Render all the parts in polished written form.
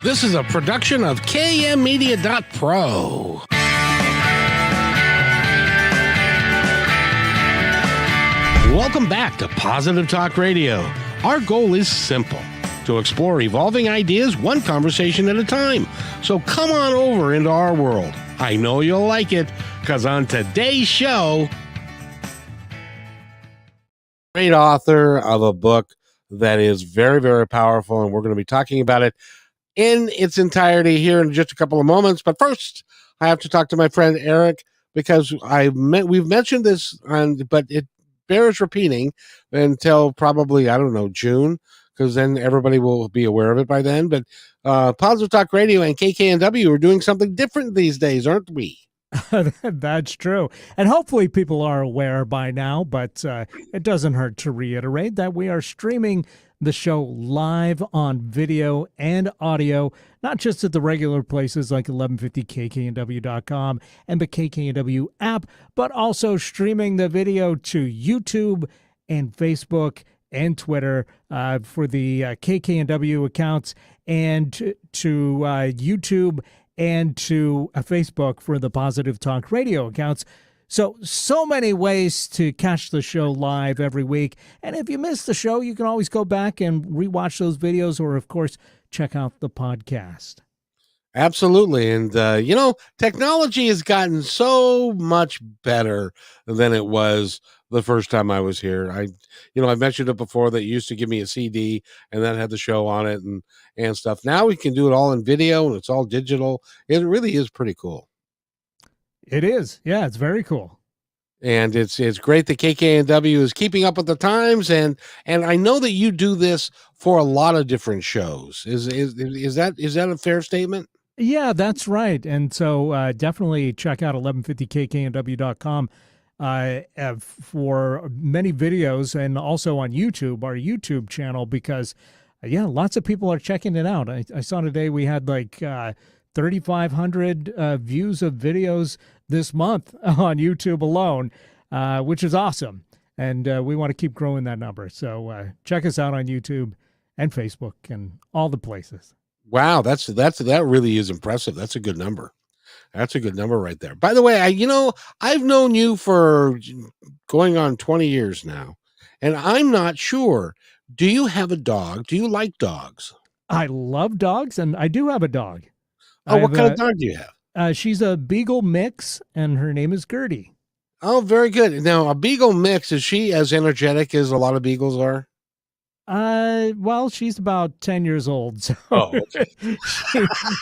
This is a production of KMmedia.pro. Welcome back to Positive Talk Radio. Our goal is simple: to explore evolving ideas one conversation at a time. So come on over into our world. I know you'll like it, because on today's show, great author of a book that is very, very powerful, and we're going to be talking about it in its entirety here in just a couple of moments. But first, I have to talk to my friend Eric, because we've mentioned this, but it bears repeating until probably, I don't know, June, because then everybody will be aware of it by then. But Positive Talk Radio and KKNW are doing something different these days, aren't we? That's true. And hopefully people are aware by now, but it doesn't hurt to reiterate that we are streaming the show live on video and audio, not just at the regular places like 1150kknw.com and the KKNW app, but also streaming the video to YouTube and Facebook and Twitter for the KKNW accounts, and to YouTube and to Facebook for the Positive Talk Radio accounts. So many ways to catch the show live every week. And if you miss the show, you can always go back and rewatch those videos, or, of course, check out the podcast. Absolutely. And, technology has gotten so much better than it was the first time I was here. I've mentioned it before that you used to give me a CD and that had the show on it and stuff. Now we can do it all in video, and it's all digital. It really is pretty cool. It is. Yeah, it's very cool. And it's great that KKNW is keeping up with the times, and I know that you do this for a lot of different shows. Is that a fair statement? Yeah, that's right. And so definitely check out 1150kknw.com for many videos, and also on YouTube, our YouTube channel, because lots of people are checking it out. I saw today we had like 3,500 views of videos this month on YouTube alone, which is awesome. And we want to keep growing that number. So check us out on YouTube and Facebook and all the places. Wow, that really is impressive. That's a good number. That's a good number right there. By the way, I've known you for going on 20 years now, and I'm not sure. Do you have a dog? Do you like dogs? I love dogs, and I do have a dog. Oh, what kind of dog do you have? She's a Beagle mix, and her name is Gertie. Oh, very good. Now, a Beagle mix, is she as energetic as a lot of Beagles are? Well, she's about 10 years old, so okay.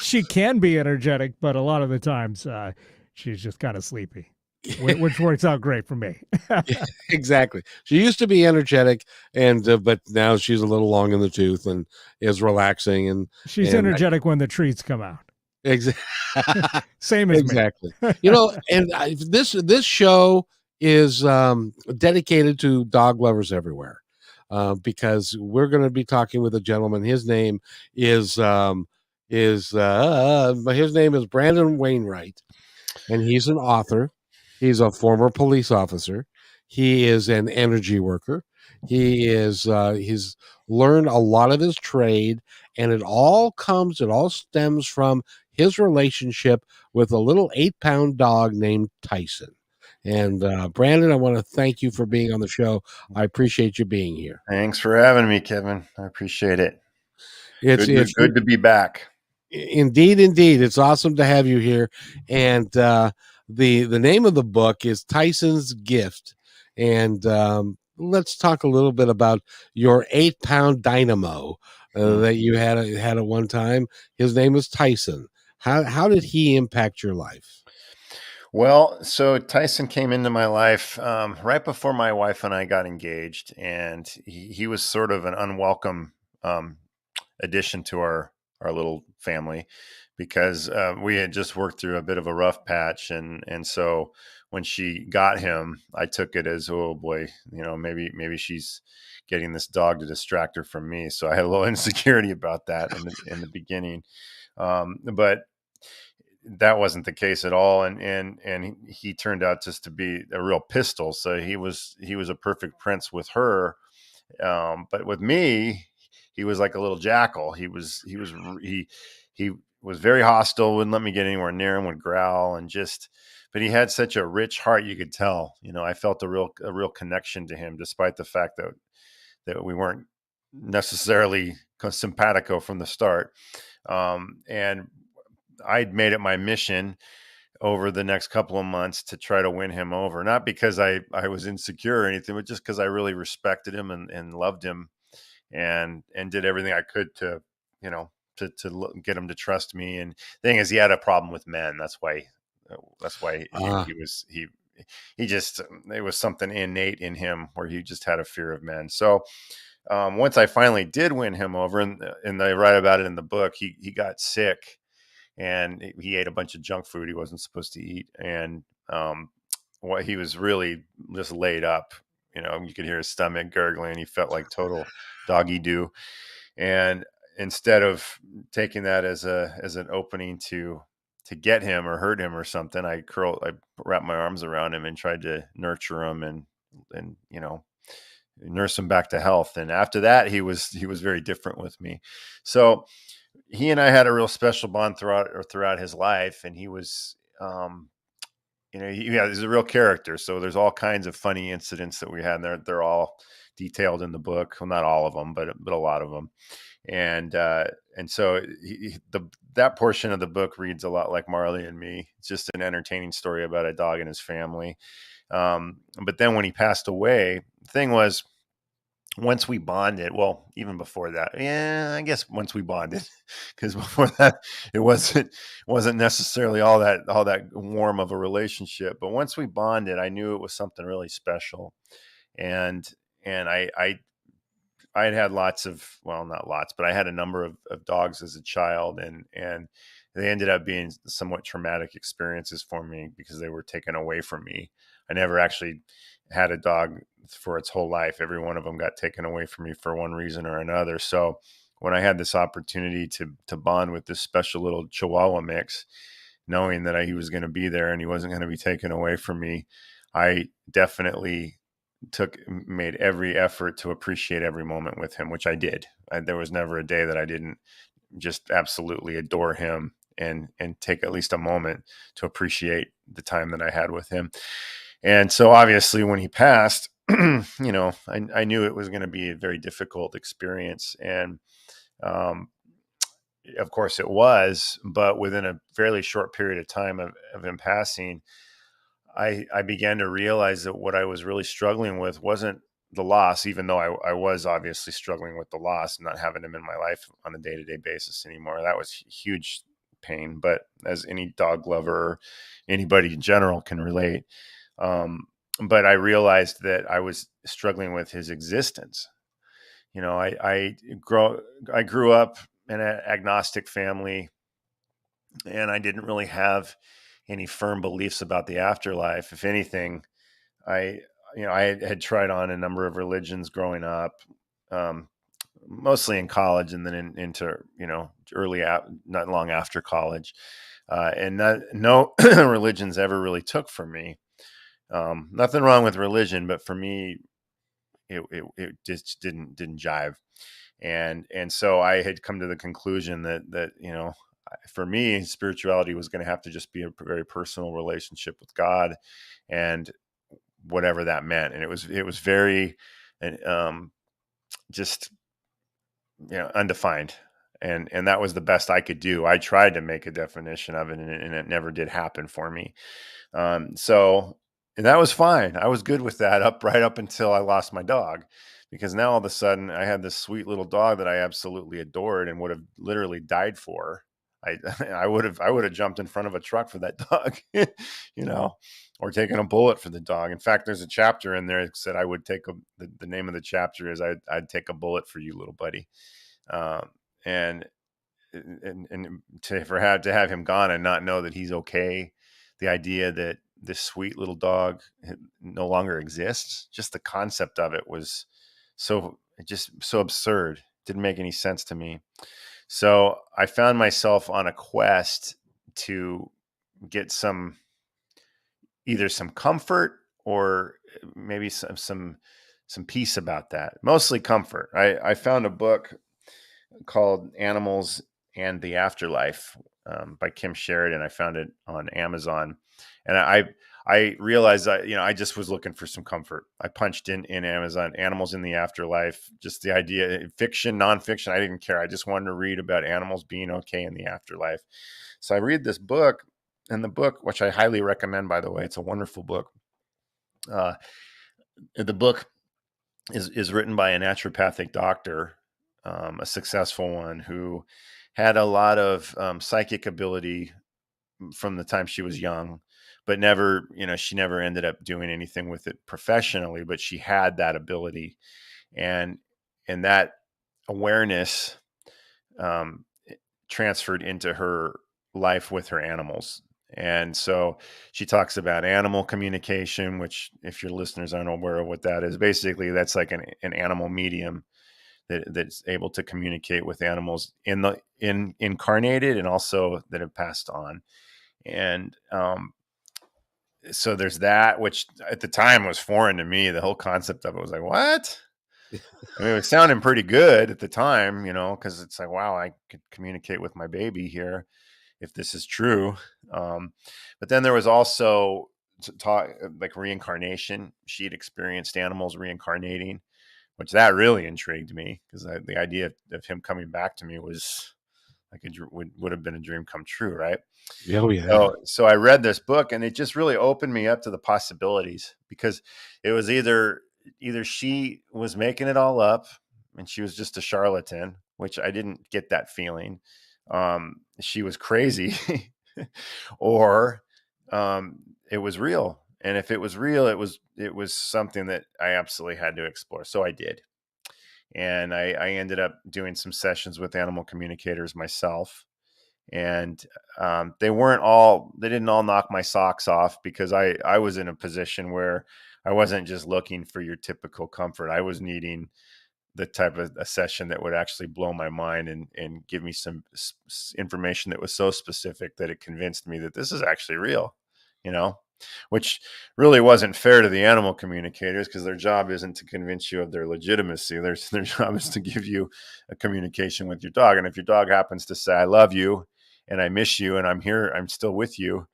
she can be energetic, but a lot of the times she's just kind of sleepy, which works out great for me. Yeah, exactly. She used to be energetic, but now she's a little long in the tooth and is relaxing. And she's energetic when the treats come out. Exactly. Same as exactly. Me. This show is dedicated to dog lovers everywhere. Because we're going to be talking with a gentleman. His name is Brandon Wainwright, and he's an author. He's a former police officer. He is an energy worker. He's learned a lot of his trade, and it all stems from his relationship with a little 8-pound dog named Tyson. And Brandon, I want to thank you for being on the show. I appreciate you being here. Thanks for having me, Kevin. I appreciate it. It's good to be back. Indeed. It's awesome to have you here. And the name of the book is Tyson's Gift. And let's talk a little bit about your 8-pound dynamo that you had at one time. His name was Tyson. How did he impact your life? Well, so Tyson came into my life right before my wife and I got engaged, and he was sort of an unwelcome addition to our little family, because we had just worked through a bit of a rough patch, and so when she got him, I took it as, oh boy, maybe she's getting this dog to distract her from me. So I had a little insecurity about that in the beginning, but that wasn't the case at all. And he turned out just to be a real pistol. So he was a perfect prince with her. But with me, he was like a little jackal. He he was very hostile, wouldn't let me get anywhere near him, would growl, and just, but he had such a rich heart, you could tell. I felt a real connection to him, despite the fact that we weren't necessarily simpatico from the start. And I'd made it my mission over the next couple of months to try to win him over, not because I was insecure or anything, but just because I really respected him and loved him, and did everything I could to, to get him to trust me. And the thing is, he had a problem with men. That's why he just, it was something innate in him where he just had a fear of men. So once I finally did win him over, and I write about it in the book, he got sick, and he ate a bunch of junk food he wasn't supposed to eat. And what he was really just laid up, you could hear his stomach gurgling. He felt like total doggy doo. And instead of taking that as an opening to get him or hurt him or something, I wrapped my arms around him and tried to nurture him and nurse him back to health. And after that, he was very different with me. So he and I had a real special bond throughout his life. And he was, he's a real character. So there's all kinds of funny incidents that we had, and they're all detailed in the book. Well, not all of them, but a lot of them. And so that portion of the book reads a lot like Marley and Me. It's just an entertaining story about a dog and his family. But then when he passed away, the thing was, once we bonded, well, even before that, yeah, I guess once we bonded, because before that, it wasn't necessarily all that warm of a relationship. But once we bonded, I knew it was something really special. And I had lots of, well, not lots, but I had a number of dogs as a child, and they ended up being somewhat traumatic experiences for me because they were taken away from me. I never actually had a dog for its whole life. Every one of them got taken away from me for one reason or another. So when I had this opportunity to bond with this special little Chihuahua mix, knowing that he was going to be there and he wasn't going to be taken away from me, I definitely made every effort to appreciate every moment with him, which I did. There was never a day that I didn't just absolutely adore him and take at least a moment to appreciate the time that I had with him. And so obviously when he passed, I knew it was going to be a very difficult experience. And of course it was, but within a fairly short period of time of him passing, I began to realize that what I was really struggling with wasn't the loss, even though I was obviously struggling with the loss and not having him in my life on a day-to-day basis anymore. That was huge pain. But as any dog lover, anybody in general can relate. But I realized that I was struggling with his existence. I grew up in an agnostic family, and I didn't really have any firm beliefs about the afterlife. If anything, I had tried on a number of religions growing up, mostly in college, and then into not long after college, and no religions ever really took for me. Nothing wrong with religion, but for me, it just didn't jive. And so I had come to the conclusion that for me, spirituality was going to have to just be a very personal relationship with God, and whatever that meant. And it was very, just, undefined. And that was the best I could do. I tried to make a definition of it, and it never did happen for me. So, and that was fine. I was good with that right up until I lost my dog, because now all of a sudden I had this sweet little dog that I absolutely adored and would have literally died for. I would have jumped in front of a truck for that dog, or taken a bullet for the dog. In fact, there's a chapter in there that said I would take the name of the chapter is I'd take a bullet for you, little buddy. And to have him gone and not know that he's okay, the idea that this sweet little dog no longer exists, just the concept of it was so absurd. Didn't make any sense to me. So I found myself on a quest to get either some comfort or maybe some peace about that. Mostly comfort. I found a book called Animals and the Afterlife by Kim Sheridan. I found it on Amazon, and I realized that, I just was looking for some comfort. I punched in Amazon, animals in the afterlife, just the idea, fiction, nonfiction. I didn't care. I just wanted to read about animals being okay in the afterlife. So I read this book, and the book, which I highly recommend, by the way, it's a wonderful book. The book is written by a naturopathic doctor, a successful one who had a lot of psychic ability from the time she was young, but never, she never ended up doing anything with it professionally, but she had that ability, and that awareness transferred into her life with her animals. And so she talks about animal communication, which, if your listeners aren't aware of what that is, basically that's like an animal medium that's able to communicate with animals in incarnated and also that have passed on. And so there's that, which at the time was foreign to me. The whole concept of it was like, what? I mean, it was sounding pretty good at the time, because it's like, wow, I could communicate with my baby here if this is true. But then there was also talk like reincarnation. She had experienced animals reincarnating, which that really intrigued me, because the idea of him coming back to me was like would have been a dream come true, right? Oh, yeah. So I read this book, and it just really opened me up to the possibilities, because it was either she was making it all up and she was just a charlatan, which I didn't get that feeling. She was crazy, or it was real. And if it was real, it was something that I absolutely had to explore. So I did. And I ended up doing some sessions with animal communicators myself. And they didn't all knock my socks off, because I was in a position where I wasn't just looking for your typical comfort. I was needing the type of a session that would actually blow my mind and give me some information that was so specific that it convinced me that this is actually real, which really wasn't fair to the animal communicators, because their job isn't to convince you of their legitimacy. Their job is to give you a communication with your dog. And if your dog happens to say, I love you and I miss you and I'm here, I'm still with you,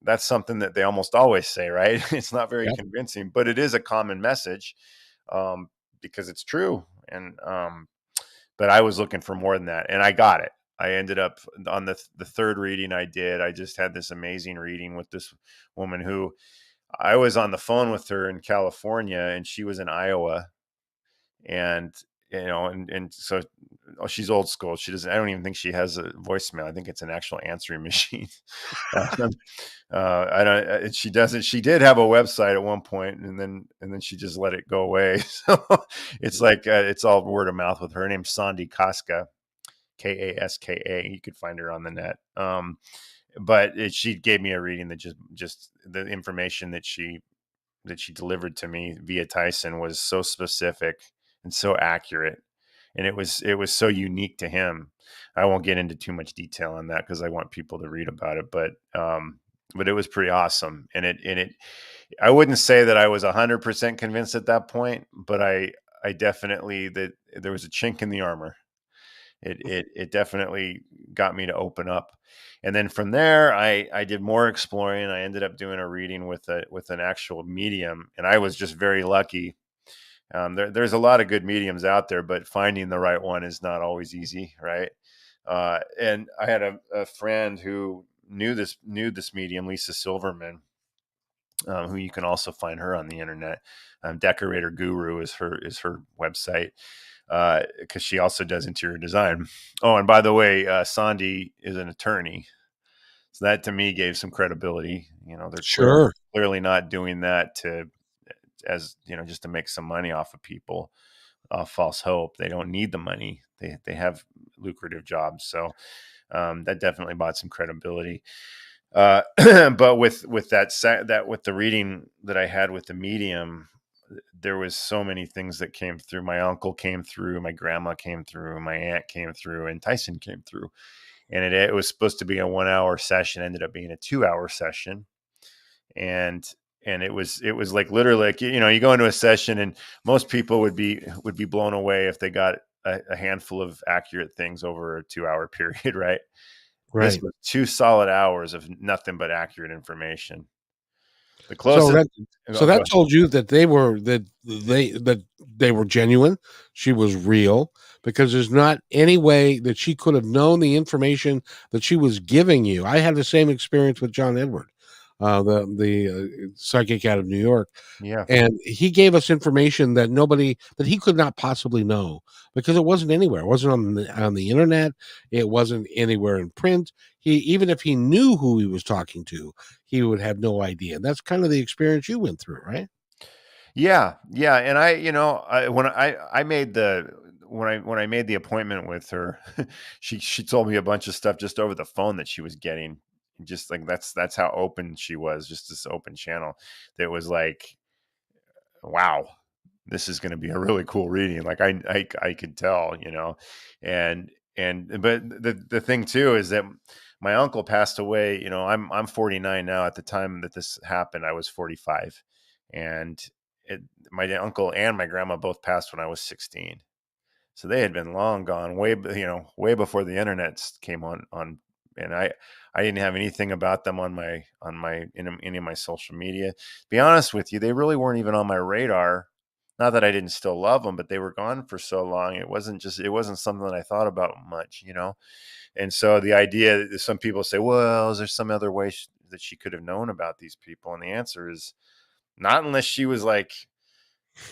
that's something that they almost always say, right? It's not very Yep. convincing, but it is a common message, because it's true. And but I was looking for more than that, and I got it. I ended up on the third reading I did. I just had this amazing reading with this woman who I was on the phone with her in California, and she was in Iowa. And and so she's old school. She doesn't. I don't even think she has a voicemail. I think it's an actual answering machine. I don't. She doesn't. She did have a website at one point, and then she just let it go away. So it's like it's all word of mouth with her. Her name's Sandy Kaska, Kaska. You could find her on the net. But she gave me a reading that just the information that she delivered to me via Tyson was so specific and so accurate, and it was so unique to him. I won't get into too much detail on that, because I want people to read about it, but it was pretty awesome. And it I wouldn't say that I was 100% convinced at that point, but I definitely, that there was a chink in the armor. It definitely got me to open up. And then from there, I did more exploring. I ended up doing a reading with an actual medium, and I was just very lucky. There's a lot of good mediums out there, but finding the right one is not always easy, right? And I had a friend who knew this medium, Lisa Silverman, who you can also find her on the internet. Decorator Guru is her website, because she also does interior design. Oh, and by the way, Sandy is an attorney, so that to me gave some credibility. They're Sure. clearly not doing that just to make some money off of people, false hope. They don't need the money. They have lucrative jobs, so that definitely bought some credibility. But with with the reading that I had with the medium, there was so many things that came through. My uncle came through, my grandma came through, my aunt came through, and Tyson came through. And it was supposed to be a 1 hour session, ended up being a 2 hour session. And it was like literally, like, you go into a session, and most people would be blown away if they got a handful of accurate things over a 2-hour period, right? This Right. was 2 solid hours of nothing but accurate information. The So closest. that so Oh, go that ahead. told you that they were genuine. She was real, because there's not any way that she could have known the information that she was giving you. I had the same experience with John Edward, the psychic out of New York, Yeah. and he gave us information that he could not possibly know, because it wasn't anywhere. It wasn't on the internet. It wasn't anywhere in print. He Even if he knew who he was talking to, he would have no idea. That's kind of the experience you went through, right? Yeah, yeah, and I made the when I made the appointment with her, she told me a bunch of stuff just over the phone that she was getting. Just like that's how open she was, just this open channel. That was like, wow, this is going to be a really cool reading. Like I could tell, but the thing too is that my uncle passed away. I'm 49 now. At the time that this happened, I was 45, and it, my uncle and my grandma both passed when I was 16. So they had been long gone, way before the internet came on, and I didn't have anything about them on in any of my social media. To be honest with you, they really weren't even on my radar. Not that I didn't still love them, but they were gone for so long. It wasn't something that I thought about much. And so the idea that some people say, well, is there some other way that she could have known about these people? And the answer is not, unless she was like,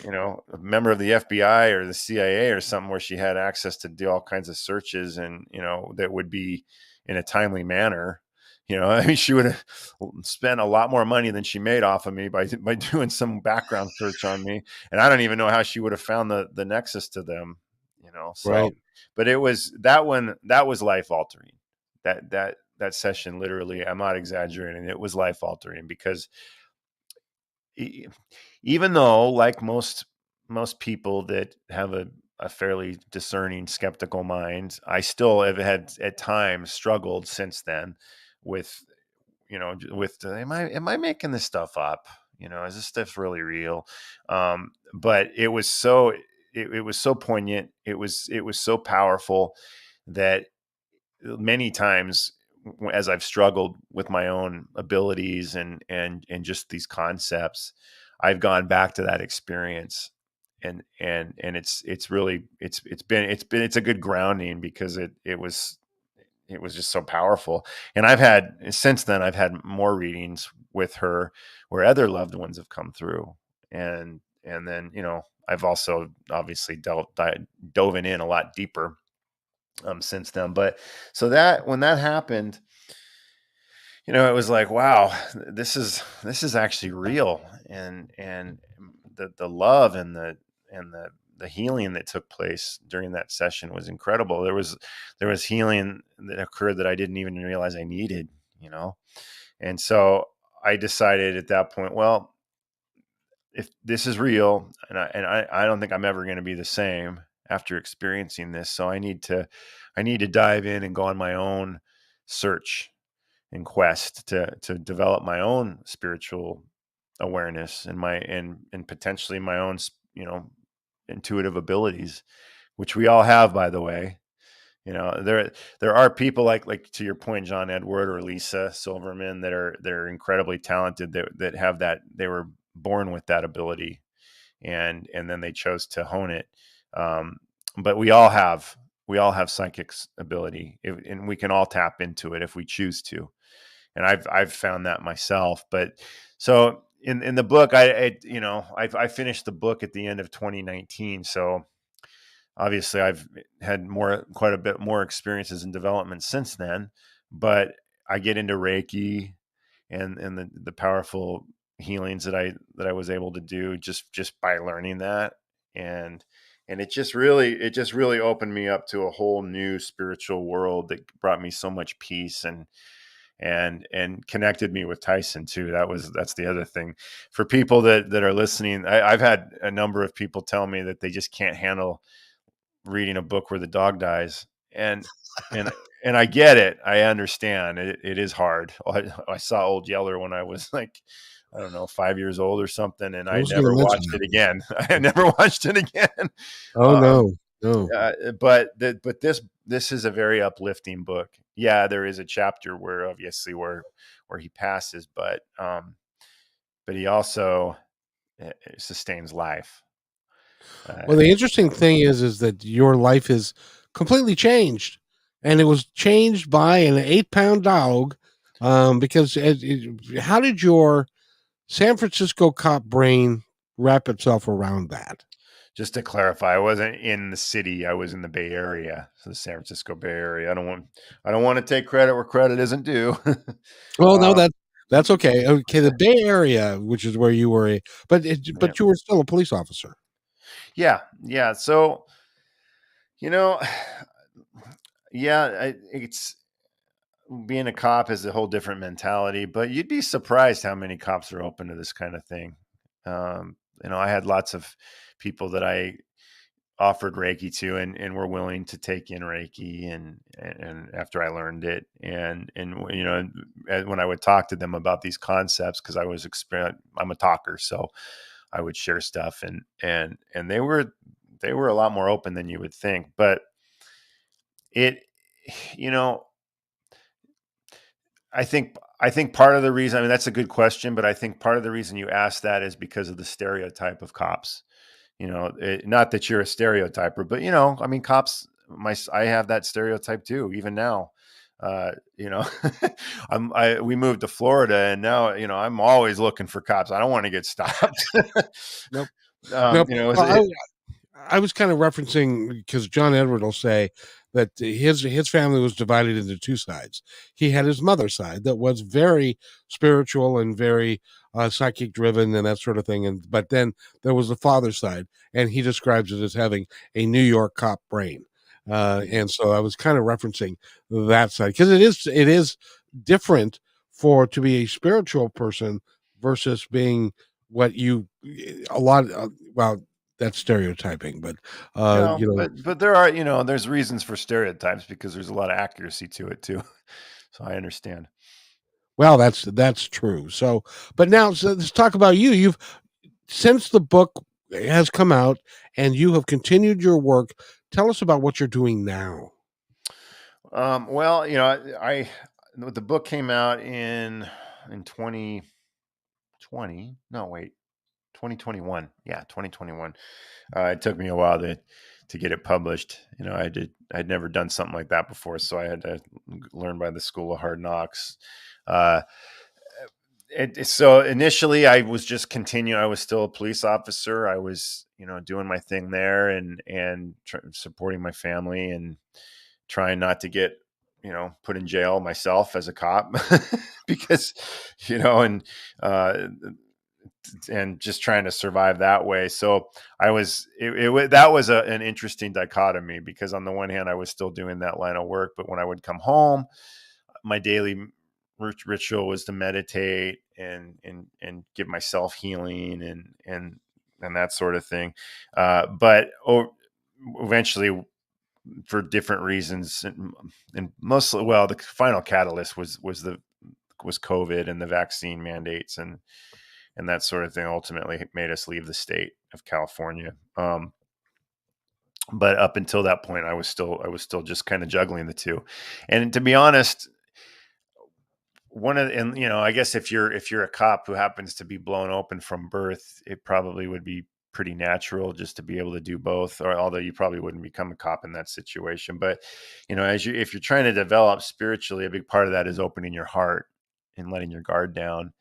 a member of the FBI or the CIA or something, where she had access to do all kinds of searches, and, that would be in a timely manner. I mean, she would have spent a lot more money than she made off of me by doing some background search on me. And I don't even know how she would have found the nexus to them, so, Right. but it was that one, that was life altering. That session, literally, I'm not exaggerating. It was life altering, because even though, like most people that have a fairly discerning, skeptical mind, I still have had at times struggled since then with, am I making this stuff up? Is this stuff really real? But it was so poignant. It was so powerful that many times, as I've struggled with my own abilities and just these concepts, I've gone back to that experience, and it's a good grounding, because it was just so powerful. And since then I've had more readings with her where other loved ones have come through, and then I've also obviously dove in a lot deeper since then. But so that when that happened, it was like, wow, this is actually real. And the love and the healing that took place during that session was incredible. There was healing that occurred that I didn't even realize I needed. And so I decided at that point, well, if this is real, and I don't think I'm ever going to be the same after experiencing this. So I need to dive in and go on my own search and quest to develop my own spiritual awareness, and potentially my own, intuitive abilities, which we all have, by the way. There are people like to your point, John Edward or Lisa Silverman, that are incredibly talented, that have that. They were born with that ability, and then they chose to hone it. Um, but we all have psychic ability, and we can all tap into it if we choose to. And I've found that myself. But so in the book, I finished the book at the end of 2019. So obviously I've had quite a bit more experiences in development since then. But I get into Reiki and the powerful healings that I was able to do just by learning that. And it just really opened me up to a whole new spiritual world that brought me so much peace, and connected me with Tyson too. That's the other thing. For people that are listening, I've had a number of people tell me that they just can't handle reading a book where the dog dies. And I get it. I understand. It is hard. I saw Old Yeller when I was like, I don't know, 5 years old or something, and I I was going never to mention watched that. it again. I never watched it again. Oh Um, no. No. But this is a very uplifting book. Yeah, there is a chapter where obviously where he passes, but he also sustains life. Well, the interesting thing is that your life is completely changed, and it was changed by an 8-pound dog. Because how did your San Francisco cop brain wrap itself around that? Just to clarify, I wasn't in the city. I was in the Bay Area, so the San Francisco Bay Area. I don't want to take credit where credit isn't due. Well, no, um, that's okay. Okay, the Bay Area, which is where you were, yeah, but you were still a police officer. yeah, yeah. So you know, yeah, it's being a cop is a whole different mentality. But you'd be surprised how many cops are open to this kind of thing. I had lots of people that I offered Reiki to and were willing to take in Reiki and after I learned it and when I would talk to them about these concepts because I'm a talker, so I would share stuff and they were a lot more open than you would think. But it you know I think part of the reason, I mean, that's a good question, but I think part of the reason you asked that is because of the stereotype of cops. Not that you're a stereotyper, but I mean, cops. I have that stereotype too, even now. Uh, you know, we moved to Florida, and now I'm always looking for cops. I don't want to get stopped. Nope. Nope. Is Well, it, I was kind of referencing because John Edward will say that his family was divided into two sides. He had his mother's side that was very spiritual and very psychic driven and that sort of thing, and but then there was the father's side, and he describes it as having a New York cop brain. And so I was kind of referencing that side because it is different for to be a spiritual person versus being what you a lot well that's stereotyping, but no, but there are there's reasons for stereotypes because there's a lot of accuracy to it too. So I understand. well, that's true. So, but now let's talk about you. You've since the book has come out and you have continued your work. Tell us about what you're doing now. Well, the book came out in 2020. No, wait, 2021. Yeah, 2021. It took me a while to get it published. I'd never done something like that before, so I had to learn by the school of hard knocks. Uh, so initially, I was just continuing. I was still a police officer. I was, doing my thing there and supporting my family and trying not to get put in jail myself as a cop because and uh and just trying to survive that way. So I was that was an interesting dichotomy because on the one hand I was still doing that line of work, but when I would come home, my daily ritual was to meditate and give myself healing and that sort of thing. But eventually, for different reasons, and mostly, well, the final catalyst was COVID and the vaccine mandates and that sort of thing ultimately made us leave the state of California. But up until that point, I was still just kind of juggling the two. And to be honest, I guess if you're a cop who happens to be blown open from birth, it probably would be pretty natural just to be able to do both, or although you probably wouldn't become a cop in that situation. But if you're trying to develop spiritually, a big part of that is opening your heart and letting your guard down,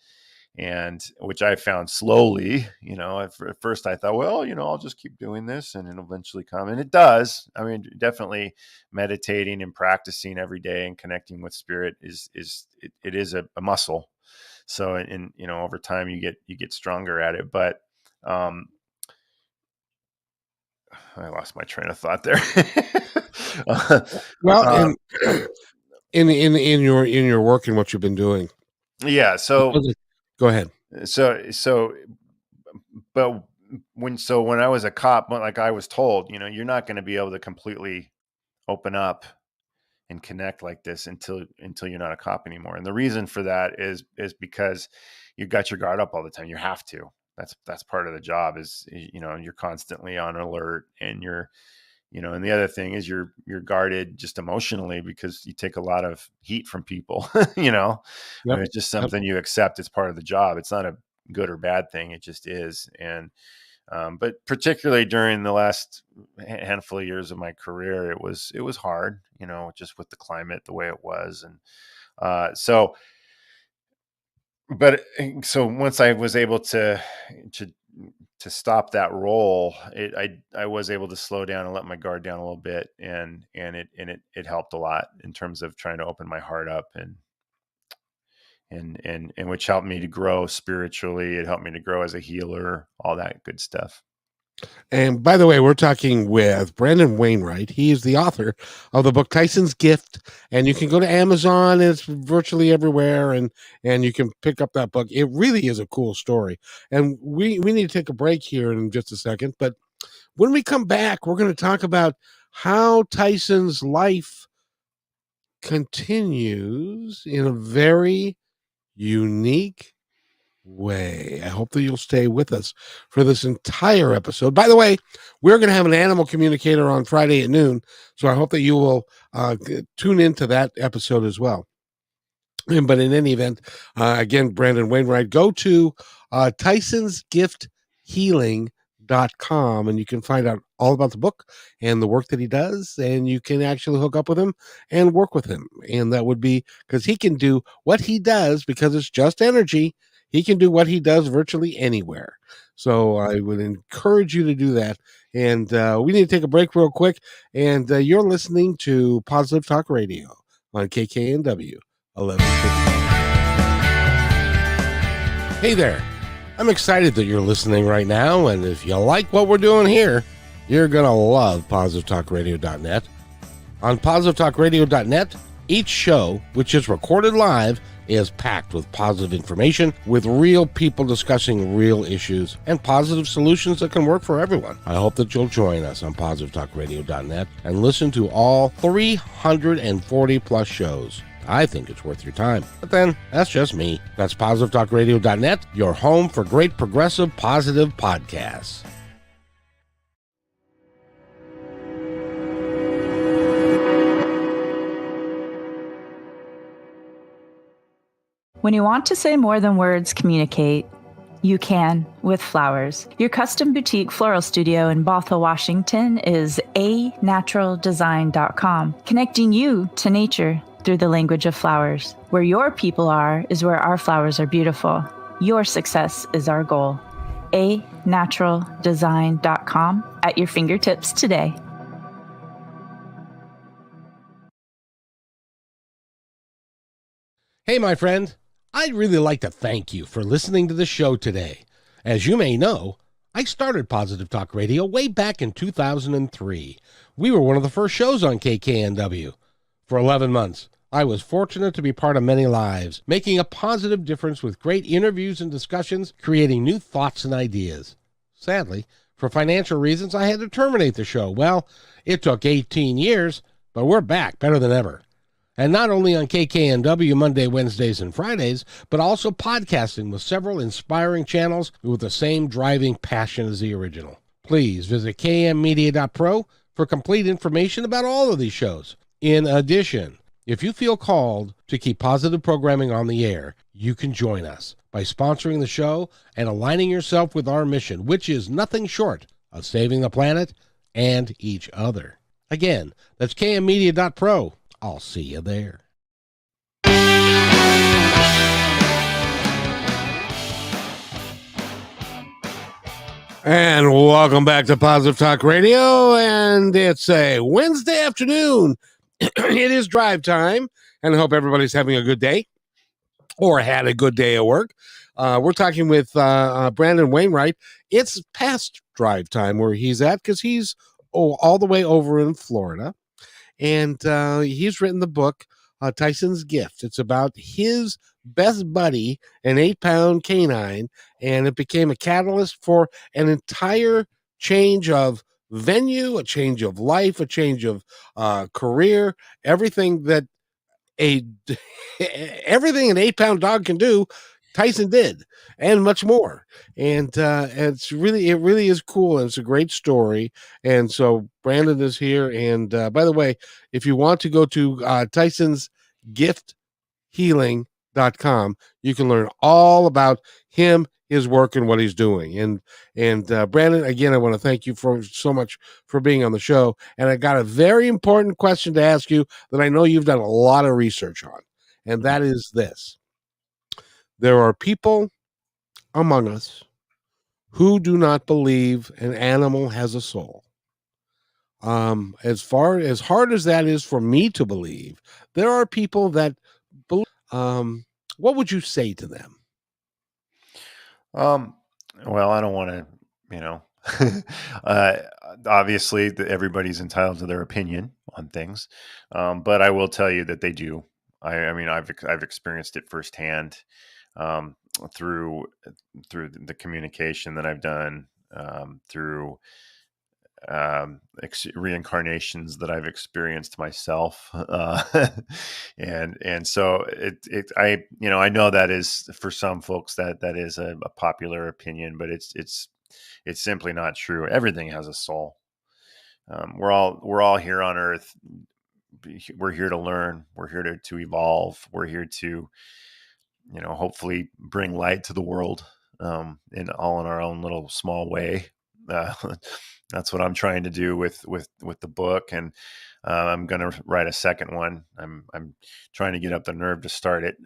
and which I found slowly. At first I thought, well, I'll just keep doing this and it'll eventually come, and it does. I mean, definitely meditating and practicing every day and connecting with spirit it is a muscle. So, and over time you get stronger at it. But I lost my train of thought there. uh, Well, um, in your work and what you've been doing. yeah. Go ahead. So but when I was a cop, like I was told, you're not going to be able to completely open up and connect like this until you're not a cop anymore. And the reason for that is because you got your guard up all the time. You have to. That's part of the job. Is you're constantly on alert and And the other thing is you're guarded just emotionally because you take a lot of heat from people. Yep. It's just something you accept. It's part of the job. It's not a good or bad thing. It just is. And but particularly during the last handful of years of my career, it was hard, just with the climate the way it was. And so once I was able to stop that role, I was able to slow down and let my guard down a little bit, and it helped a lot in terms of trying to open my heart up, and which helped me to grow spiritually. It helped me to grow as a healer, all that good stuff. And by the way, we're talking with Brandon Wainwright. He is the author of the book Tyson's Gift, and you can go to Amazon, and it's virtually everywhere, and you can pick up that book. It really is a cool story. And we need to take a break here in just a second, but when we come back, we're going to talk about how Tyson's life continues in a very unique way. I hope that you'll stay with us for this entire episode. By the way, we're going to have an animal communicator on Friday at noon, so I hope that you will tune into that episode as well. But in any event, again, Brandon Wainwright, go to tysonsgifthealing.com, and you can find out all about the book and the work that he does, and you can actually hook up with him and work with him. And that would be because he can do what he does, because it's just energy. He can do what he does virtually anywhere. So I would encourage you to do that. And we need to take a break real quick. And you're listening to Positive Talk Radio on KKNW 1150. Hey there. I'm excited that you're listening right now. And if you like what we're doing here, you're going to love positivetalkradio.net. On positivetalkradio.net, each show, which is recorded live, is packed with positive information, with real people discussing real issues and positive solutions that can work for everyone. I hope that you'll join us on positivetalkradio.net and listen to all 340 plus shows. I think it's worth your time. But then, that's just me. That's positivetalkradio.net, your home for great progressive positive podcasts. When you want to say more than words communicate, you can with flowers. Your custom boutique floral studio in Bothell, Washington is anaturaldesign.com, connecting you to nature through the language of flowers. Where your people are is where our flowers are beautiful. Your success is our goal. anaturaldesign.com, at your fingertips today. Hey, my friend. I'd really like to thank you for listening to the show today. As you may know, I started Positive Talk Radio way back in 2003. We were one of the first shows on KKNW. For 11 months, I was fortunate to be part of many lives, making a positive difference with great interviews and discussions, creating new thoughts and ideas. Sadly, for financial reasons, I had to terminate the show. Well, it took 18 years, but we're back better than ever. And not only on KKNW Monday, Wednesdays, and Fridays, but also podcasting with several inspiring channels with the same driving passion as the original. Please visit kmmedia.pro for complete information about all of these shows. In addition, if you feel called to keep positive programming on the air, you can join us by sponsoring the show and aligning yourself with our mission, which is nothing short of saving the planet and each other. Again, that's kmmedia.pro. I'll see you there. And welcome back to Positive Talk Radio. And it's a Wednesday afternoon. It is drive time. And I hope everybody's having a good day or had a good day at work. We're talking with Brandon Wainwright. It's past drive time where he's at because he's all the way over in Florida. And he's written the book, Tyson's Gift. It's about his best buddy, an 8-pound canine, and it became a catalyst for an entire change of venue, a change of life, a change of career, everything that everything an 8-pound dog can do, Tyson did, and much more. And it really is cool. And it's a great story. And so Brandon is here. And by the way, if you want to go to Tyson's Gift healing.com, you can learn all about him, his work, and what he's doing. And Brandon, again, I want to thank you for so much for being on the show. And I got a very important question to ask you that I know you've done a lot of research on, and that is this: there are people among us who do not believe an animal has a soul. As hard as that is for me to believe, there are people that believe. What would you say to them? Well, I don't want to, you know, obviously everybody's entitled to their opinion on things. But I will tell you that they do. I mean, I've experienced it firsthand, um, through the communication that I've done, through reincarnations that I've experienced myself, and so I I know that is for some folks that is a popular opinion, but it's simply not true. Everything has a soul. We're all here on Earth. We're here to learn. We're here to evolve. We're here to hopefully bring light to the world, in our own little small way. Uh, that's what I'm trying to do with the book, and I'm going to write a second one. I'm trying to get up the nerve to start it,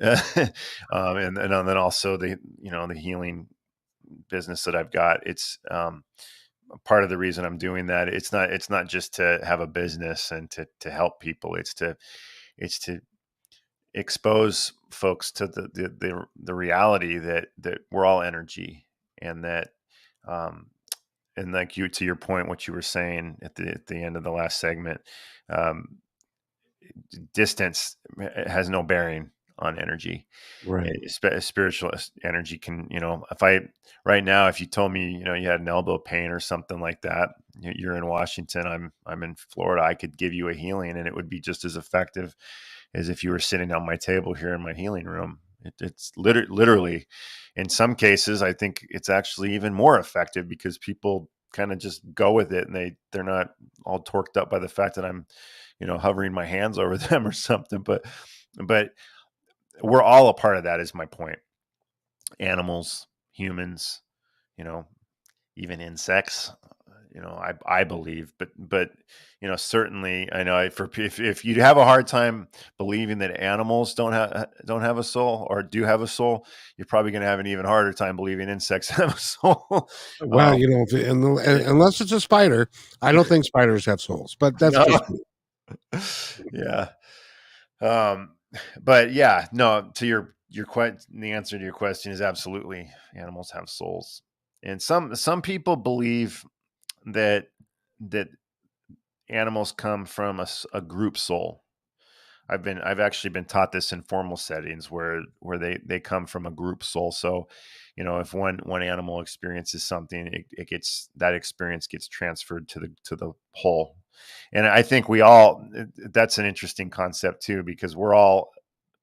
and then also the healing business that I've got. It's part of the reason I'm doing that. It's not just to have a business and to help people. It's to expose folks to the reality that we're all energy, and that and like to your point, what you were saying at the end of the last segment, um, distance has no bearing on energy. Right. Spiritual energy can, if you told me, you had an elbow pain or something like that, you're in Washington, I'm in Florida, I could give you a healing and it would be just as effective as if you were sitting on my table here in my healing room. It's literally, in some cases, I think it's actually even more effective because people kind of just go with it, and they're not all torqued up by the fact that I'm, hovering my hands over them or something. But we're all a part of that, is my point. Animals, humans, you know, even insects, I believe, but certainly I know if you have a hard time believing that animals don't have a soul or do have a soul, you're probably going to have an even harder time believing insects have a soul. Well, unless it's a spider, I don't think spiders have souls, but that's No. just me. Yeah. But yeah, no, to your question, the answer to your question is absolutely, animals have souls. And some people believe that animals come from a group soul. I've actually been taught this in formal settings where they come from a group soul. So, if one animal experiences something, that experience gets transferred to the whole. And I think that's an interesting concept too, because we're all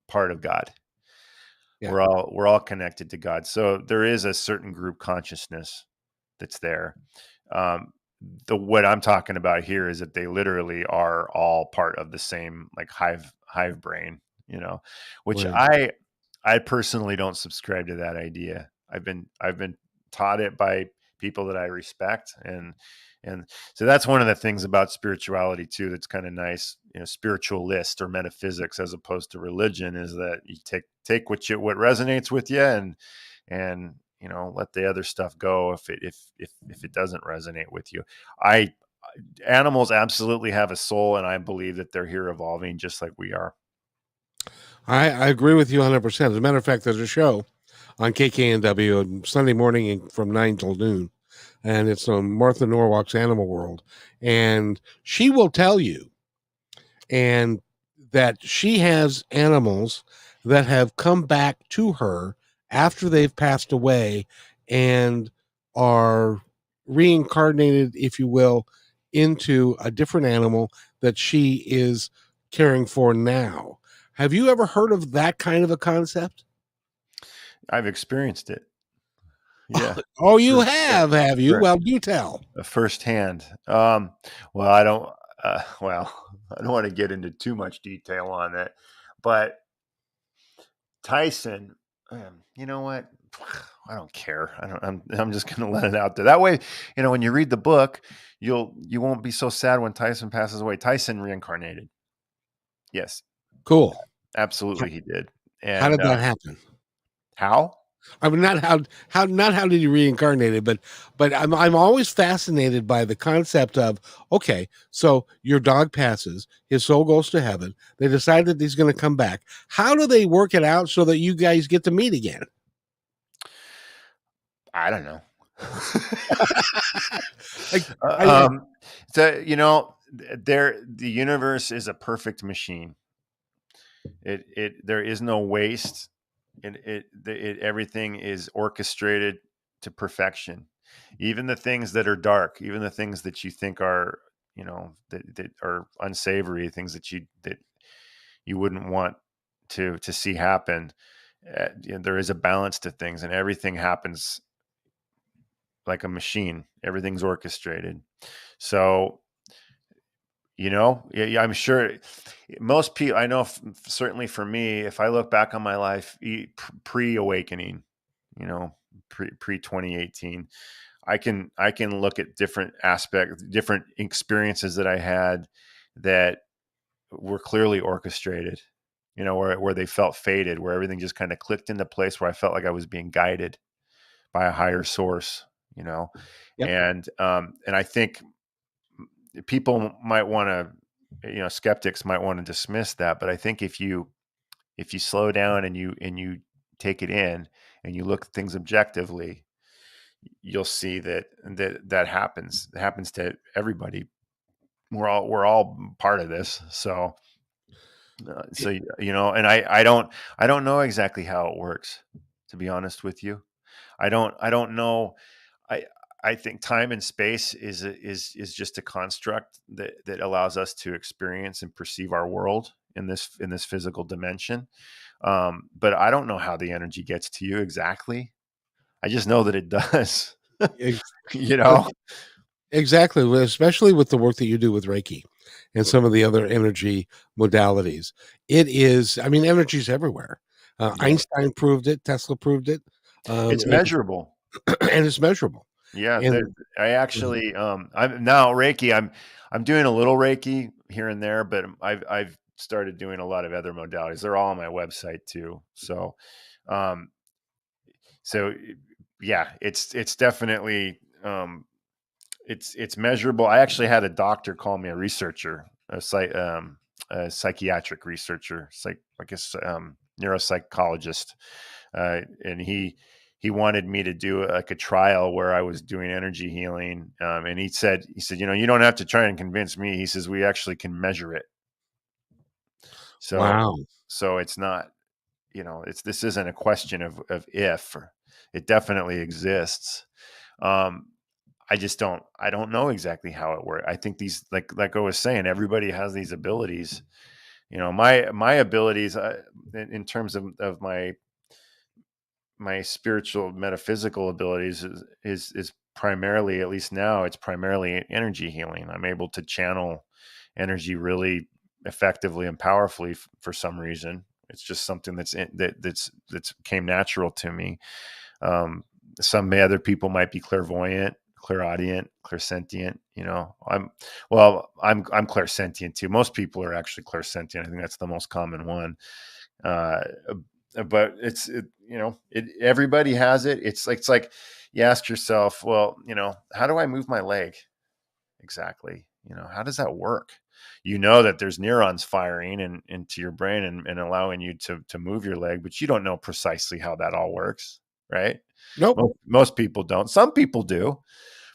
part of God. Yeah. We're all connected to God. So there is a certain group consciousness that's there. Um, what I'm talking about here is that they literally are all part of the same, like, hive brain, which Right. I personally don't subscribe to that idea. I've been taught it by people that I respect, and so that's one of the things about spirituality too that's kind of nice, spiritualist or metaphysics as opposed to religion, is that you take what resonates with you, and let the other stuff go if it doesn't resonate with you. Animals absolutely have a soul, and I believe that they're here evolving just like we are. I agree with you 100%. As a matter of fact, there's a show on KKNW on Sunday morning from 9 till noon, and it's on Martha Norwalk's Animal World, and she will tell you and that she has animals that have come back to her after they've passed away and are reincarnated, if you will, into a different animal that she is caring for now. Have you ever heard of that kind of a concept? I've experienced it. Yeah. Oh, you have you? Sure. Well, do tell. Firsthand. Well, I don't. Well, I don't want to get into too much detail on it, but Tyson. You know what? I don't care. I don't. I'm just going to let it out there. That way, when you read the book, you won't be so sad when Tyson passes away. Tyson reincarnated. Yes, Cool. absolutely, he did. And How did that happen? how? I mean, not how did you reincarnate it, but I'm always fascinated by the concept of, okay, so your dog passes, his soul goes to heaven. They decide that he's going to come back. How do they work it out so that you guys get to meet again? I don't know. Like, So the universe is a perfect machine. There is no waste. Everything is orchestrated to perfection. Even the things that are dark, even the things that you think are, that are unsavory, things that you wouldn't want to see happen. There is a balance to things, and everything happens like a machine. Everything's orchestrated. So, yeah, I'm sure most people, I know certainly for me, if I look back on my life pre-awakening, pre 2018, I can look at different aspects, different experiences that I had that were clearly orchestrated, where they felt fated, where everything just kind of clicked into place, where I felt like I was being guided by a higher source, Yep. and I think people might want to, skeptics might want to dismiss that, but I think if you slow down and you take it in and you look at things objectively, you'll see that happens. It happens to everybody. We're all part of this. So and I don't know exactly how it works, to be honest with you. I don't know. I think time and space is just a construct that allows us to experience and perceive our world in this physical dimension. But I don't know how the energy gets to you exactly. I just know that it does. you know, Exactly, especially with the work that you do with Reiki and some of the other energy modalities. It is, I mean, energy is everywhere. Yeah. Einstein proved it. Tesla proved it. It's measurable. And it's measurable. Yeah, And I actually I'm now Reiki. I'm doing a little Reiki here and there, but I've started doing a lot of other modalities. They're all on my website too. So, um, so yeah, it's definitely it's measurable. I actually had a doctor call me a researcher, a psychiatric researcher, neuropsychologist, and he wanted me to do like a trial where I was doing energy healing. And he said, you don't have to try and convince me. He says, we actually can measure it. So, wow. so it's not, this isn't a question of if, it definitely exists. I don't know exactly how it works. I think these, like I was saying, everybody has these abilities. My abilities in terms of my spiritual metaphysical abilities is primarily, at least now, it's primarily energy healing. I'm able to channel energy really effectively and powerfully for some reason. It's just something that's came natural to me. Some other people might be clairvoyant, clairaudient, clairsentient. I'm clairsentient too. Most people are actually clairsentient. I think that's the most common one. But everybody has it. It's like you ask yourself, well, how do I move my leg exactly? How does that work? That there's neurons firing into your brain and allowing you to move your leg, but you don't know precisely how that all works, right? Nope. Most people don't. Some people do,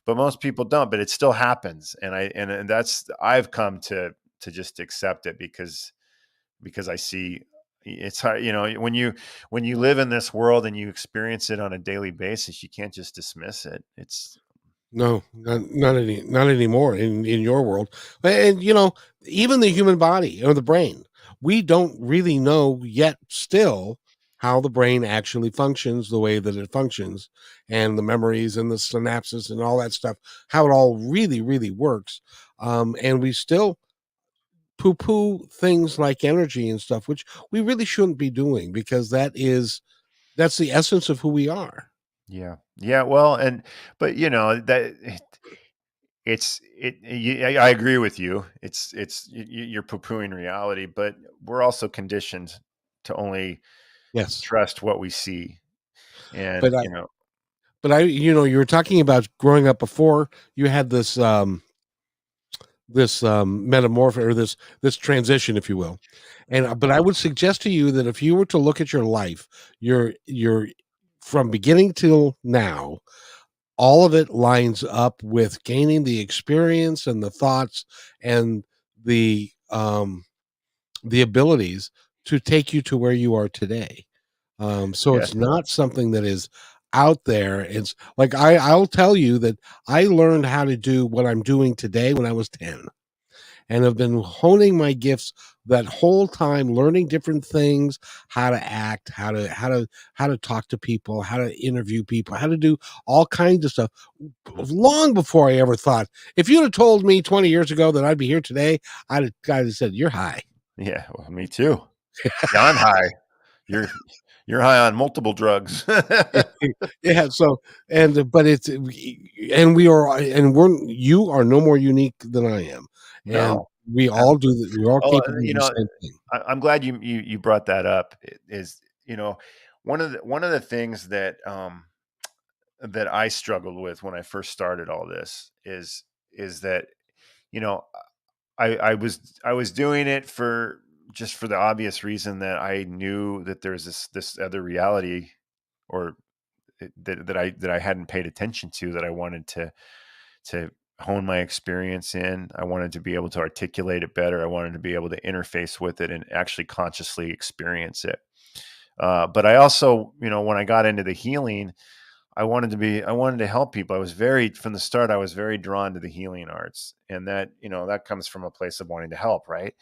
but most people don't. But it still happens, and that's I've come to just accept it because I see it's hard. When you live in this world and you experience it on a daily basis, you can't just dismiss it. It's No, not anymore in your world. And even the human body or the brain, we don't really know yet still how the brain actually functions the way that it functions, and the memories and the synapses and all that stuff, how it all really, really works. And we still poo-poo things like energy and stuff, which we really shouldn't be doing, because that's the essence of who we are. Yeah. Yeah. Well, but that I agree with you. You're poo-pooing reality, but we're also conditioned to only Yes. trust what we see. But And, you were talking about growing up before you had this metamorph, or this transition, if you will. And but I would suggest to you that if you were to look at your life, your from beginning till now, all of it lines up with gaining the experience and the thoughts and the abilities to take you to where you are today. So yeah, it's not something that is out there. It's like I'll tell you that I learned how to do what I'm doing today when I was 10, and have been honing my gifts that whole time, learning different things, how to act, how to talk to people, how to interview people, how to do all kinds of stuff, long before I ever thought. If you'd have told me 20 years ago that I'd be here today, I'd have said, "You're high." yeah. Well, me too. Yeah, I'm high. You're you're high on multiple drugs. Yeah, so, but it's and we are, and you are no more unique than I am, and No. we all do that. We're all Oh, capable of the same thing. I'm glad you brought that up. Is one of the things that I struggled with when I first started all this is that you know I was doing it for just for the obvious reason that I knew that there's this other reality, or that I hadn't paid attention to, that I wanted to hone my experience in. I wanted to be able to articulate it better. I wanted to be able to interface with it and actually consciously experience it. But I also, when I got into the healing, I wanted to help people. From the start, I was very drawn to the healing arts, and that comes from a place of wanting to help, right?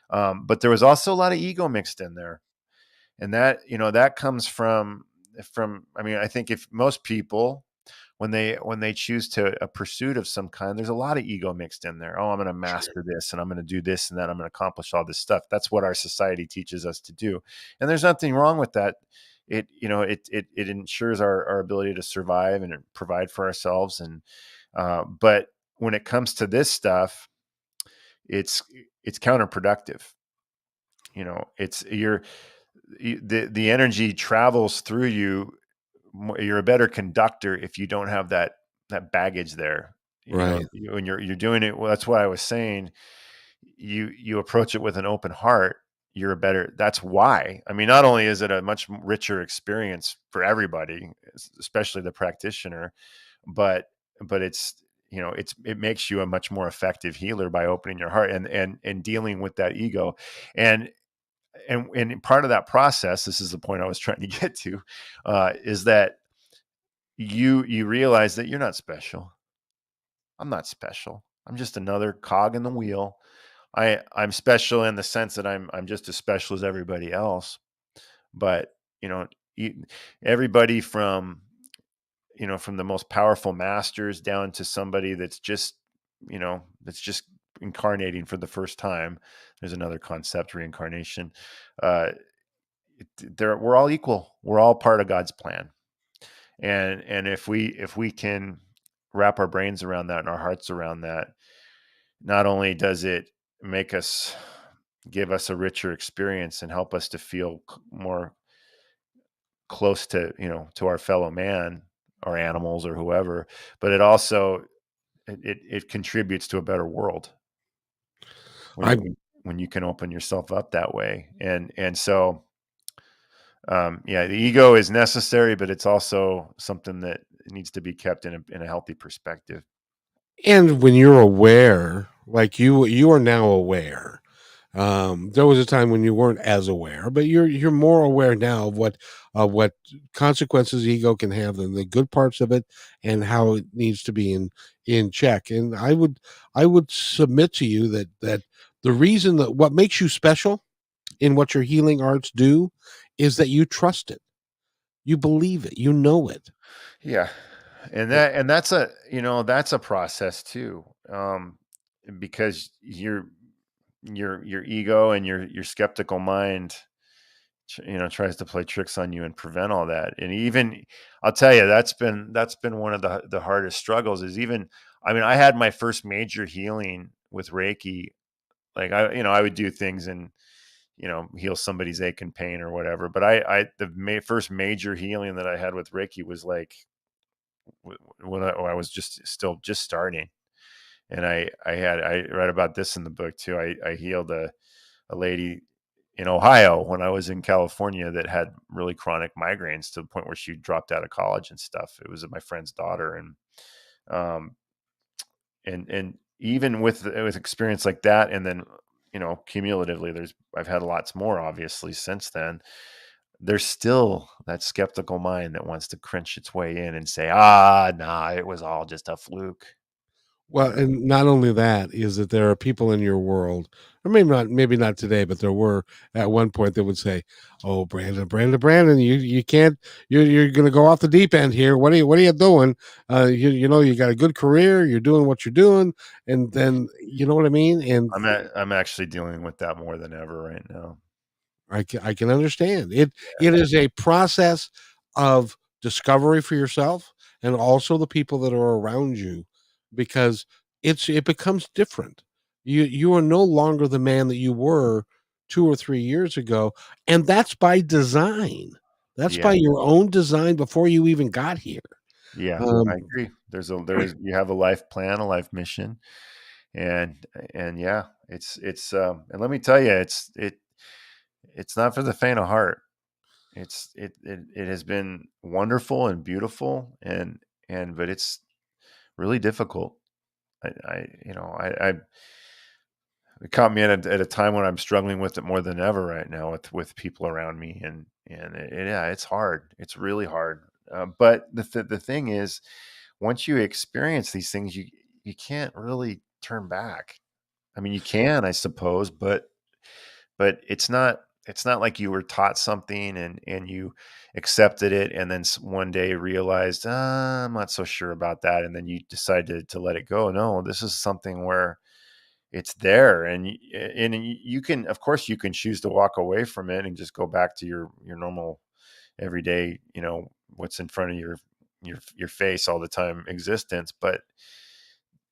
But there was also a lot of ego mixed in there, and that comes from. I mean, I think if most people, when they choose to a pursuit of some kind, there's a lot of ego mixed in there. Oh, I'm going to master this, and I'm going to do this and that. I'm going to accomplish all this stuff. That's what our society teaches us to do, and there's nothing wrong with that. It ensures our ability to survive and provide for ourselves, and but when it comes to this stuff, it's it's counterproductive. It's the energy travels through you. You're a better conductor if you don't have that baggage there. Right. When you're doing it, well, that's what I was saying. You approach it with an open heart. That's why. I mean, not only is it a much richer experience for everybody, especially the practitioner, but it makes you a much more effective healer by opening your heart and dealing with that ego. And part of that process, this is the point I was trying to get to, is that you realize that you're not special. I'm not special. I'm just another cog in the wheel. I'm special in the sense that I'm just as special as everybody else. But you know, everybody from the most powerful masters down to somebody that's just incarnating for the first time. There's another concept, reincarnation. Uh, we're all equal. We're all part of God's plan. And if we can wrap our brains around that and our hearts around that, not only does it make us give us a richer experience and help us to feel more close to our fellow man or animals or whoever, but it also it contributes to a better world when I you when you can open yourself up that way. And so yeah, the ego is necessary, but it's also something that needs to be kept in a healthy perspective. And when you're aware, like you are now aware. There was a time when you weren't as aware, but you're more aware now of what consequences ego can have, and the good parts of it, and how it needs to be in check. And I would submit to you that the reason that what makes you special in what your healing arts do is that you trust it. You believe it. You know it. Yeah. And that's a, that's a process too. Because your ego and your skeptical mind, tries to play tricks on you and prevent all that. And even, I'll tell you, that's been one of the hardest struggles. Is even, I mean, I had my first major healing with Reiki. Like I would do things and, heal somebody's ache and pain or whatever. But the first major healing that I had with Reiki was like when I was just starting. And I read about this in the book too. I healed a lady in Ohio when I was in California that had really chronic migraines to the point where she dropped out of college and stuff. It was my friend's daughter. Um, and even with experience like that, and then, cumulatively, I've had lots more obviously since then. There's still that skeptical mind that wants to crunch its way in and say, nah, it was all just a fluke. Well, and not only that is that there are people in your world, or maybe not today, but there were at one point that would say, "Oh, Brandon, you can't, you're going to go off the deep end here. What are you doing? You got a good career. You're doing what you're doing, and then you know what I mean." And I'm actually dealing with that more than ever right now. I can understand it. It is a process of discovery for yourself and also the people that are around you, because it becomes different. You are no longer the man that you were 2 or 3 years ago, and that's by design. That's Yeah. by your own design before you even got here. Yeah, I Um, agree. You have a life plan, a life mission, and yeah, and let me tell you, it's not for the faint of heart. It has been wonderful and beautiful, but it's really difficult. It caught me at a time when I'm struggling with it more than ever right now with people around me, yeah, it's hard. It's really hard. But the thing is, once you experience these things, you can't really turn back. I mean, you can, I suppose, but it's not like you were taught something and you accepted it and then one day realized, I'm not so sure about that, and then you decide to let it go. No, this is something where it's there, and you can, of course, you can choose to walk away from it and just go back to your normal everyday, what's in front of your face all the time existence. But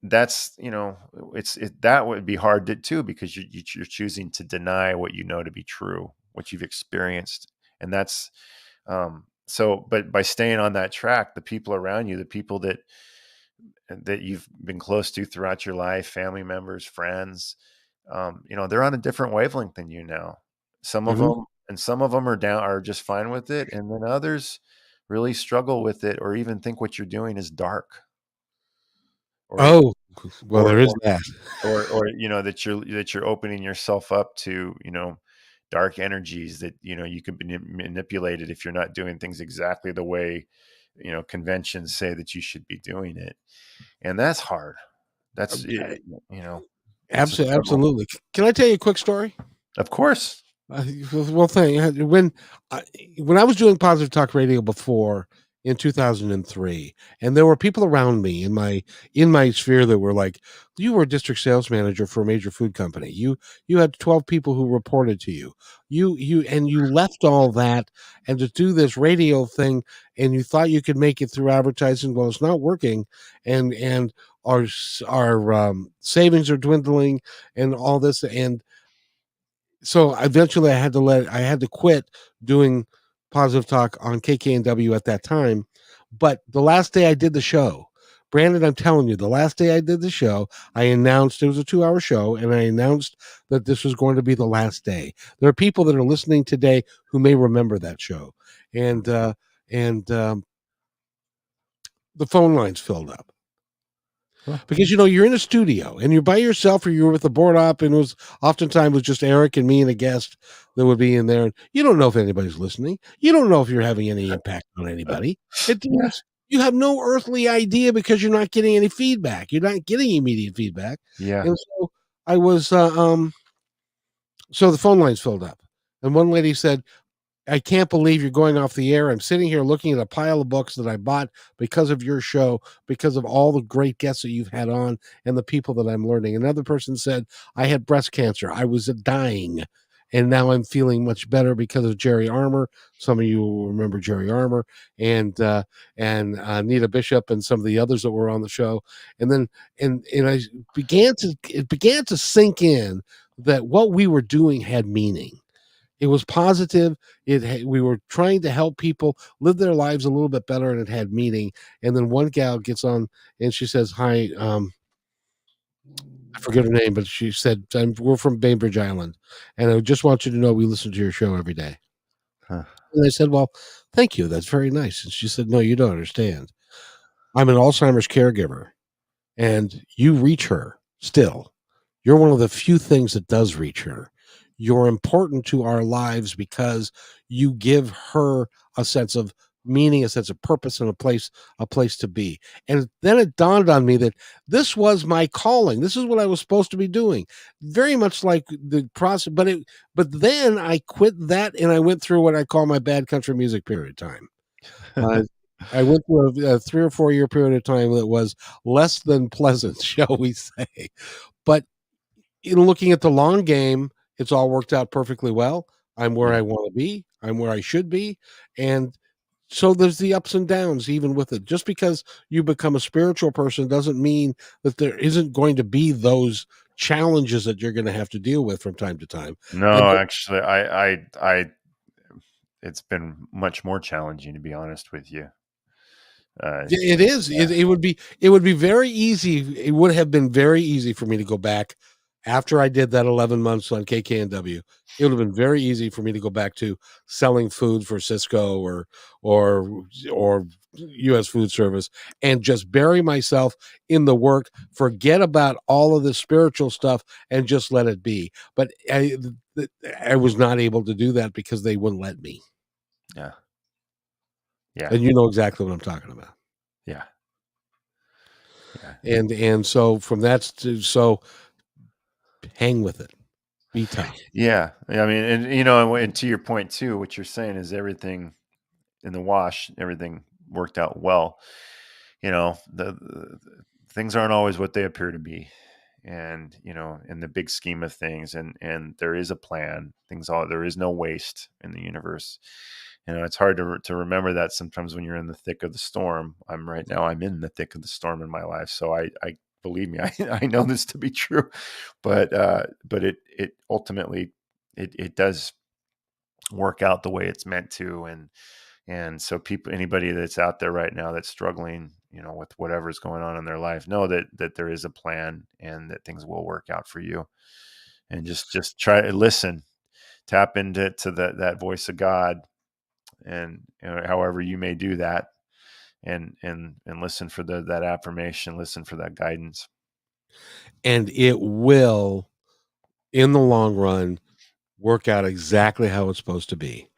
that's, that would be hard too, because you're choosing to deny what you know to be true, what you've experienced. And that's, but by staying on that track, the people around you, the people that you've been close to throughout your life, family members, friends, they're on a different wavelength than you now. Some of mhm. them, and some of them are just fine with it, and then others really struggle with it, or even think what you're doing is dark, or Oh, well, or there is or that. that you're opening yourself up to, dark energies that, you can be manipulated if you're not doing things exactly the way, conventions say that you should be doing it. And that's hard. That's Okay. it's a struggle. Absolutely. Can I tell you a quick story? Of course. Uh, well, I, when I was doing Positive Talk Radio before in 2003, and there were people around me in my sphere that were like, "You were a district sales manager for a major food company. You had 12 people who reported to you. You left all that and to do this radio thing, and you thought you could make it through advertising. Well, it's not working, and our savings are dwindling, and all this and." So eventually I had to quit doing Positive Talk on KKNW at that time. But the last day I did the show, Brandon, I'm telling you, the last day I did the show, I announced it was a 2-hour show, and I announced that this was going to be the last day. There are people that are listening today who may remember that show, and the phone lines filled up. Huh. Because you're in a studio and you're by yourself, or you're with a board op, and it was oftentimes just Eric and me and a guest that would be in there. And you don't know if anybody's listening. You don't know if you're having any impact on anybody. Yeah. You have no earthly idea because you're not getting any feedback. You're not getting immediate feedback. Yeah. And so I was so the phone lines filled up, and one lady said, I can't believe you're going off the air. I'm sitting here looking at a pile of books that I bought because of your show, because of all the great guests that you've had on and the people that I'm learning. Another person said, I had breast cancer. I was dying. And now I'm feeling much better because of Jerry Armour. Some of you will remember Jerry Armour and Nita Bishop and some of the others that were on the show. And then and it began to sink in that what we were doing had meaning. It was positive. We were trying to help people live their lives a little bit better, and it had meaning. And then one gal gets on and she says, "Hi, I forget her name, but she said we're from Bainbridge Island, and I just want you to know we listen to your show every day." Huh. And I said, "Well, thank you. That's very nice." And she said, "No, you don't understand. I'm an Alzheimer's caregiver, and you reach her still. You're one of the few things that does reach her. You're important to our lives because you give her a sense of meaning, a sense of purpose, and a place to be." And then it dawned on me that this was my calling. This is what I was supposed to be doing. Very much like the process, but then I quit that and I went through what I call my bad country music period of time. Uh, I went through a 3 or 4 year period of time that was less than pleasant, shall we say. But in looking at the long game, it's all worked out perfectly well. I'm where Yeah. I want to be. I'm where I should be. And so there's the ups and downs even with it. Just because you become a spiritual person doesn't mean that there isn't going to be those challenges that you're going to have to deal with from time to time. And No, actually, it's been much more challenging, to be honest with you. it is. Yeah. It would be very easy. It would have been very easy for me to go back after I did that 11 months on KKNW. It would have been very easy for me to go back to selling food for Cisco or U.S. Food Service and just bury myself in the work, forget about all of the spiritual stuff, and just let it be. But I was not able to do that because they wouldn't let me. Yeah. Yeah. And you know exactly what I'm talking about. Yeah. Yeah. And so from that so hang with it, be tough. Yeah. I mean, and to your point too, what you're saying is everything in the wash, everything worked out well. The things aren't always what they appear to be. And, in the big scheme of things, and there is a plan, there is no waste in the universe. It's hard to remember that sometimes when you're in the thick of the storm. I'm in the thick of the storm in my life. So I believe me, I know this to be true, but it ultimately, it does work out the way it's meant to. And so anybody that's out there right now that's struggling, with whatever's going on in their life, know that there is a plan and that things will work out for you. And just try to listen, tap into that voice of God, and however you may do that, and listen for that affirmation, listen for that guidance. And it will, in the long run, work out exactly how it's supposed to be.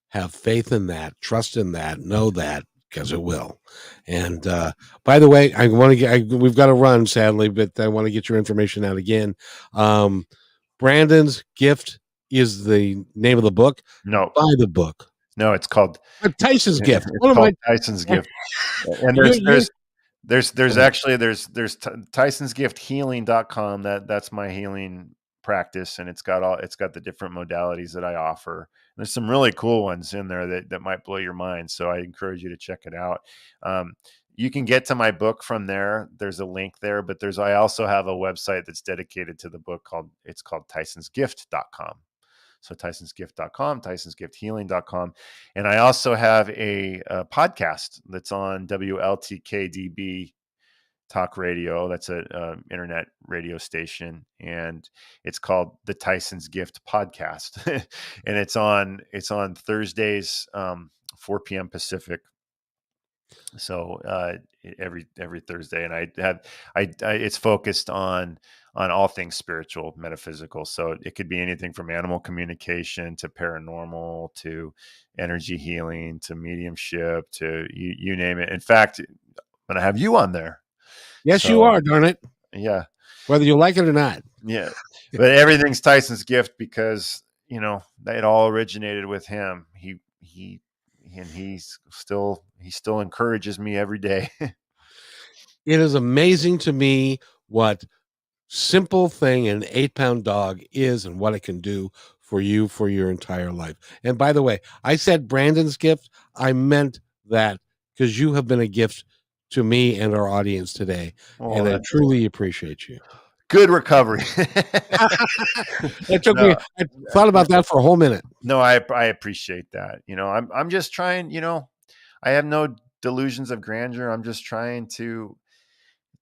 Have faith in that, trust in that, know that, because it will. And by the way, we've got to run, sadly, but I want to get your information out again. Brandon's Gift is the name of the book. No, Buy the book. no, it's called Tyson's Gift. It's called Tyson's Gift. And there's Tyson's Gift Healing.com. That's my healing practice, and it's got the different modalities that I offer. There's some really cool ones in there that might blow your mind. So I encourage you to check it out. You can get to my book from there. There's a link there, but I also have a website that's dedicated to the book called tysonsgift.com. So tysonsgift.com, tysonsgifthealing.com. And I also have a podcast that's on WLTKDB Talk Radio. That's a internet radio station, and it's called the Tyson's Gift Podcast. And it's on Thursdays, 4 p.m. Pacific. So every Thursday, and it's focused on all things spiritual, metaphysical. So it could be anything from animal communication to paranormal to energy healing to mediumship to you name it. In fact, I'm going to have you on there. Yes, you are, darn it. Yeah. Whether you like it or not. Yeah. But everything's Tyson's Gift because, it all originated with him. He still encourages me every day. It is amazing to me what simple thing an 8-pound dog is and what it can do for you for your entire life. And by the way, I said Brandon's gift. I meant that because you have been a gift to me and our audience today. And I truly appreciate you. Good recovery. It took me, I thought about that for a whole minute. No, I appreciate that. I'm just trying, I have no delusions of grandeur. I'm just trying to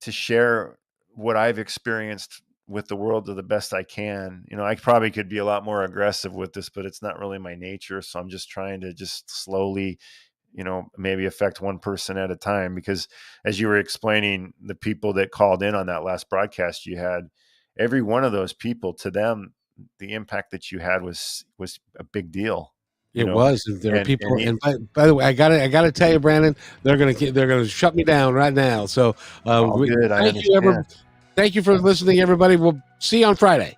share what I've experienced with the world to the best I can. I probably could be a lot more aggressive with this, but it's not really my nature. So I'm just trying to just slowly, maybe affect one person at a time, because as you were explaining, the people that called in on that last broadcast you had, every one of those people, to them, the impact that you had was a big deal. It was. There are people, and by the way, I gotta tell you, Brandon, they're gonna shut me down right now. So good. thank you for listening, everybody. We'll see you on Friday.